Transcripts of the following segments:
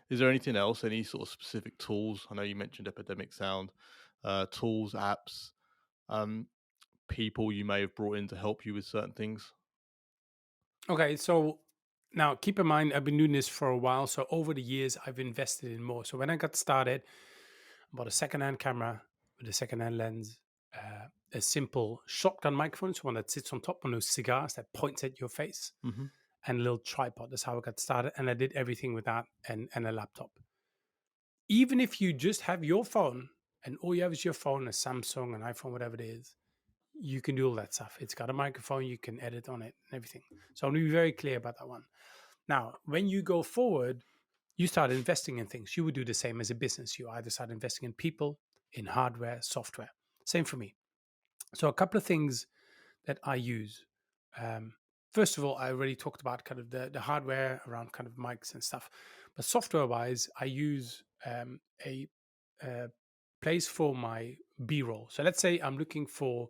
Is there anything else? Any sort of specific tools? I know you mentioned Epidemic Sound, tools, apps, um, people you may have brought in to help you with certain things. Okay, so now keep in mind, I've been doing this for a while. So over the years, I've invested in more. So when I got started, I bought a secondhand camera with a secondhand lens, a simple shotgun microphone, so one that sits on top, one of those cigars that points at your face, Hmm. and a little tripod. That's how I got started. And I did everything with that and a laptop. Even if you just have your phone and all you have is your phone, a Samsung, an iPhone, whatever it is, you can do all that stuff. It's got a microphone, you can edit on it and everything. So I'm going to be very clear about that one. Now, when you go forward, you start investing in things. You would do the same as a business. You either start investing in people, in hardware, software. Same for me. So a couple of things that I use. Um, First of all, I already talked about kind of the hardware around kind of mics and stuff. But software wise, I use a place for my B roll. So let's say I'm looking for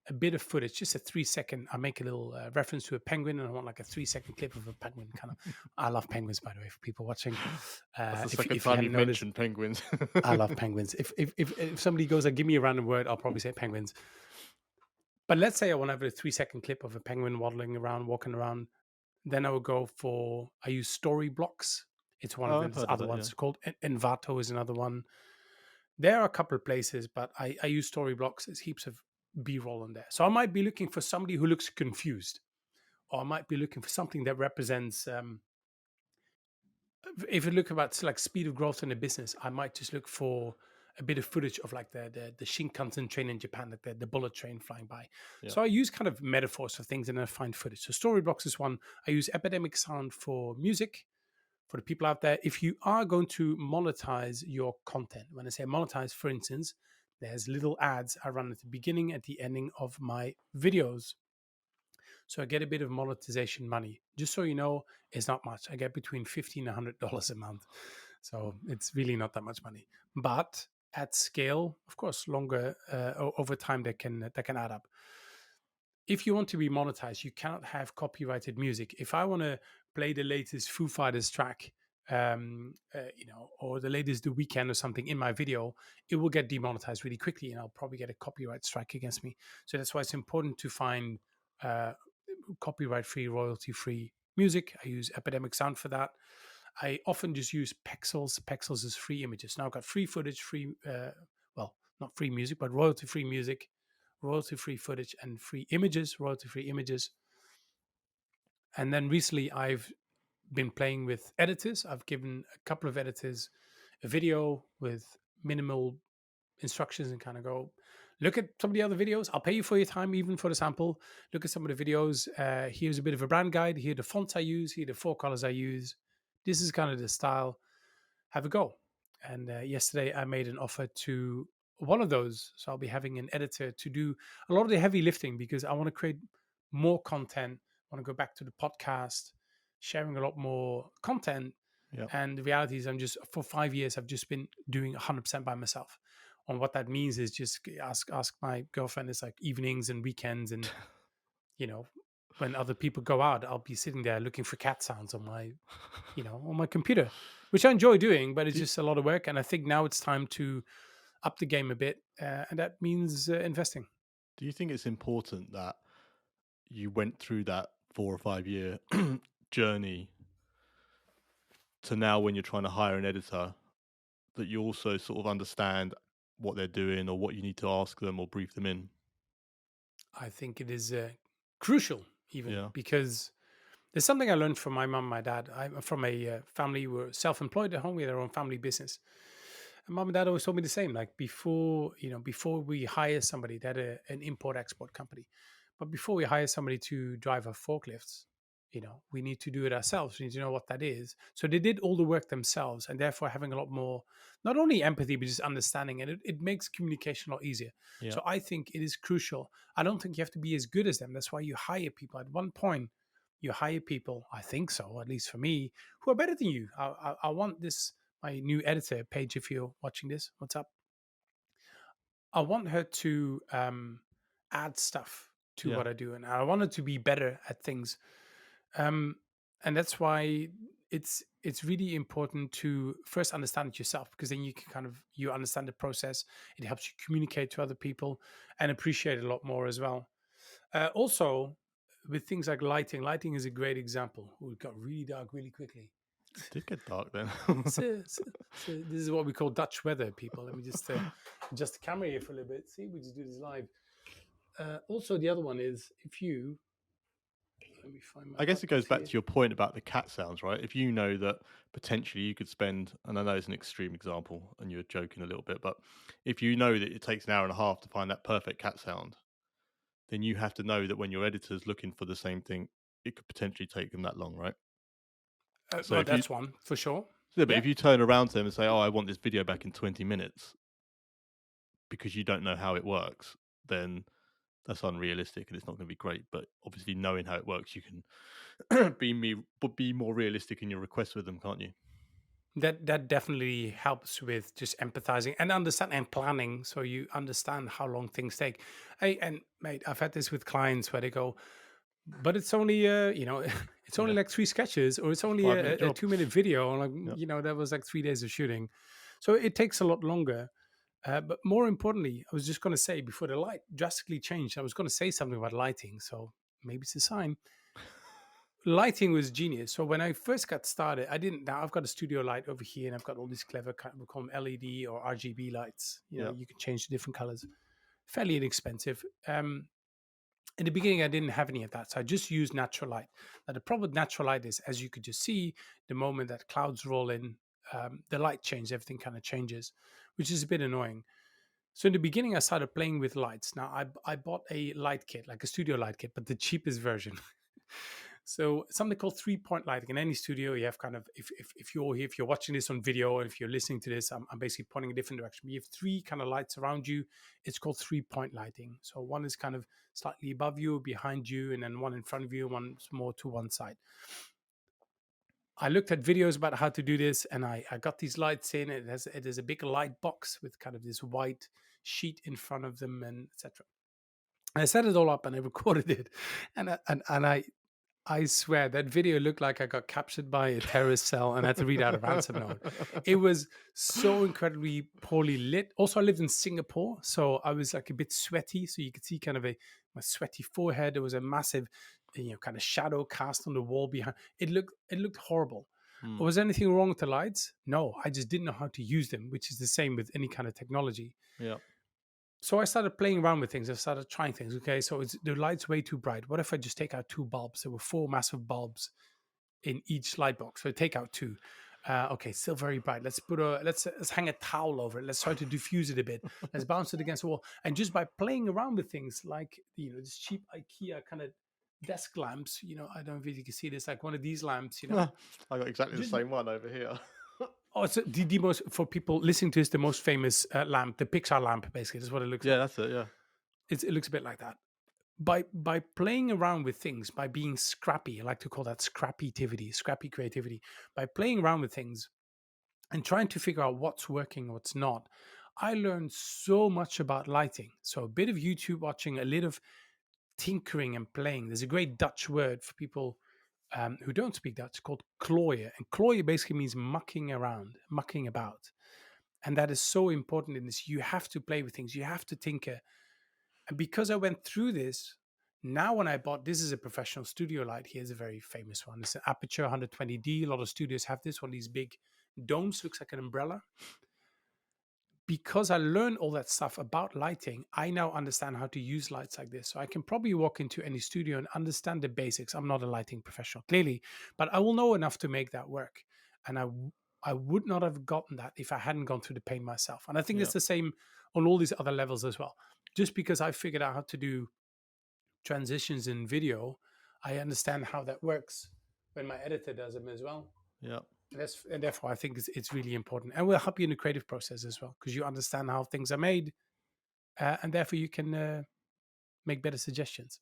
a bit of footage, just a 3 second. I make a little reference to a penguin, and I want like a 3 second clip of a penguin. Kind of, I love penguins, by the way, for people watching. That's the second If you time hadn't you've noticed, mentioned penguins. I love penguins. If somebody goes like, give me a random word, I'll probably say penguins. But let's say I want to have a 3 second clip of a penguin waddling around, walking around. Then I would go for, I use story blocks. It's one of Oh, them. I've There's heard of other that. Yeah. ones called Envato is another one. There are a couple of places, but I use story blocks. There's heaps of B-roll in there. So I might be looking for somebody who looks confused, or I might be looking for something that represents. If you look about like speed of growth in a business, I might just look for a bit of footage of like the Shinkansen train in Japan, like the bullet train flying by. Yeah. So I use kind of metaphors for things and I find footage. So story blocks is one. I use Epidemic Sound for music. For the people out there, if you are going to monetize your content, when I say monetize, for instance, there's little ads I run at the beginning, at the ending of my videos. So I get a bit of monetization money. Just so you know, it's not much. I get between $50 and $100 a month. So it's really not that much money. But at scale, of course, longer over time, that can add up. If you want to be monetized, you cannot have copyrighted music. If I want to play the latest Foo Fighters track, or the latest The Weekend or something in my video, it will get demonetized really quickly, and I'll probably get a copyright strike against me. So that's why it's important to find uh, copyright-free, royalty-free music. I use Epidemic Sound for that. I often just use Pexels. Pexels is free images. Now I've got free footage, well, not free music, but royalty-free music, royalty-free footage, and free images, royalty-free images. And then recently, I've been playing with editors. I've given a couple of editors a video with minimal instructions and kind of go look at some of the other videos. I'll pay you for your time, even for the sample. Look at some of the videos. Here's a bit of a brand guide. Here are the fonts I use. Here are the four colors I use. This is kind of the style. Have a go. And yesterday I made an offer to one of those. So I'll be having an editor to do a lot of the heavy lifting because I want to create more content. I want to go back to the podcast, sharing a lot more content. Yeah. And the reality is, I'm just for 5 years, I've just been doing 100% by myself. And what that means is just ask my girlfriend. It's like evenings and weekends, and you know, when other people go out, I'll be sitting there looking for cat sounds on my computer, which I enjoy doing, but it's Do you, just a lot of work. And I think now it's time to up the game a bit, and that means investing. do you think it's important that you went through that 4 or 5 year journey to now when you're trying to hire an editor that you also sort of understand what they're doing or what you need to ask them or brief them in? I think it is crucial, even Yeah. because there's something I learned from my mom, and my dad. I'm from a family who were self-employed at home. We had our own family business. And mom and dad always told me the same. Like before we hire somebody, they had an import-export company. But before we hire somebody to drive our forklifts, we need to do it ourselves. We need to know what that is. So they did all the work themselves, and therefore having a lot more, not only empathy, but just understanding. And it makes communication a lot easier. Yeah. So I think it is crucial. I don't think you have to be as good as them. That's why you hire people. At one point, you hire people, I think so, at least for me, who are better than you. I want this, my new editor, Paige, if you're watching this, what's up? I want her to add stuff to Yeah. what I do, and I want her to be better at things. Um, and that's why it's really important to first understand it yourself, because then you can kind of you understand the process. It helps you communicate to other people and appreciate it a lot more as well. Also, with things like lighting is a great example. Oh, it got really dark really quickly. It did get dark then. So this is what we call Dutch weather, people. Let me just adjust the camera here for a little bit. See, we just do this live. Also, the other one is if you let me find my I guess it buttons goes back here. to your point about the cat sounds, right? If you know that potentially you could spend, and I know it's an extreme example and you're joking a little bit, but if you know that it takes an hour and a half to find that perfect cat sound, then you have to know that when your editor's looking for the same thing, it could potentially take them that long, right? So Well, if you, that's one for sure. yeah, but Yeah, if you turn around to them and say, "Oh, I want this video back in 20 minutes," because you don't know how it works, then that's unrealistic and it's not going to be great. But obviously, knowing how it works, you can be more realistic in your requests with them, can't you? that definitely helps with just empathizing and understanding and planning, so you understand how long things take. Hey, and mate, I've had this with clients where they go, but it's only it's only Yeah, like three sketches, or it's only 5 minute a job. 2 minute video. I'm like, Yeah, that was like 3 days of shooting, so it takes a lot longer. But more importantly, I was just going to say, before the light drastically changed, I was going to say something about lighting, so maybe it's a sign. Lighting was genius. So when I first got started, I didn't. Now I've got a studio light over here, and I've got all these clever we call them LED or RGB lights. yeah, You can change the different colors. Fairly inexpensive. In the beginning, I didn't have any of that, so I just used natural light. Now the problem with natural light is, as you could just see, the moment that clouds roll in, the light changes. Everything kind of changes, which is a bit annoying. So in the beginning, I started playing with lights. Now I bought a light kit, like a studio light kit, but the cheapest version. So something called 3 point lighting. In any studio, you have kind of, if you're watching this on video, and if you're listening to this, I'm basically pointing a different direction. You have three kind of lights around you. It's called 3 point lighting. So one is kind of slightly above you, behind you, and then one in front of you, one's more to one side. I looked at videos about how to do this, and I got these lights in. It is a big light box with kind of this white sheet in front of them, and etc. I set it all up and I recorded it, and I swear that video looked like I got captured by a terrorist cell and had to read out a ransom note. It was so incredibly poorly lit. Also, I lived in Singapore, so I was like a bit sweaty. So you could see kind of my sweaty forehead. There was a massive, kind of shadow cast on the wall behind. It looked horrible. Hmm. Was there anything wrong with the lights? No, I just didn't know how to use them, which is the same with any kind of technology. yeah. So I started playing around with things. I started trying things. Okay, so the light's way too bright. What if I just take out two bulbs? There were four massive bulbs in each light box. So take out two. Okay, still very bright. Let's hang a towel over it. Let's try to diffuse it a bit. Let's bounce it against the wall. And just by playing around with things like this cheap IKEA kind of desk lamps. I don't know if you can see this, like one of these lamps. I got exactly the Just same one over here. oh, it's the most, for people listening to this, the most famous lamp, the Pixar lamp. Basically, that's what it looks Yeah, like. that's it. Yeah, It looks a bit like that. By playing around with things, by being scrappy, I like to call that scrappy creativity. By playing around with things and trying to figure out what's working, what's not, I learned so much about lighting. So a bit of YouTube watching, a little of tinkering and playing. There's a great Dutch word for people who don't speak Dutch called klooien, and klooien basically means mucking around, mucking about, and that is so important in this. You have to play with things. You have to tinker. And because I went through this, now when I bought, this is a professional studio light. Here's a very famous one. It's an Aperture 120D. A lot of studios have this one, these big domes, looks like an umbrella. Because I learned all that stuff about lighting, I now understand how to use lights like this. So I can probably walk into any studio and understand the basics. I'm not a lighting professional, clearly, but I will know enough to make that work. And I would not have gotten that if I hadn't gone through the pain myself. And I think yeah, it's the same on all these other levels as well. Just because I figured out how to do transitions in video, I understand how that works when my editor does them as well. yeah, And therefore, I think it's really important, and will help you in the creative process as well, because you understand how things are made, and therefore you can make better suggestions.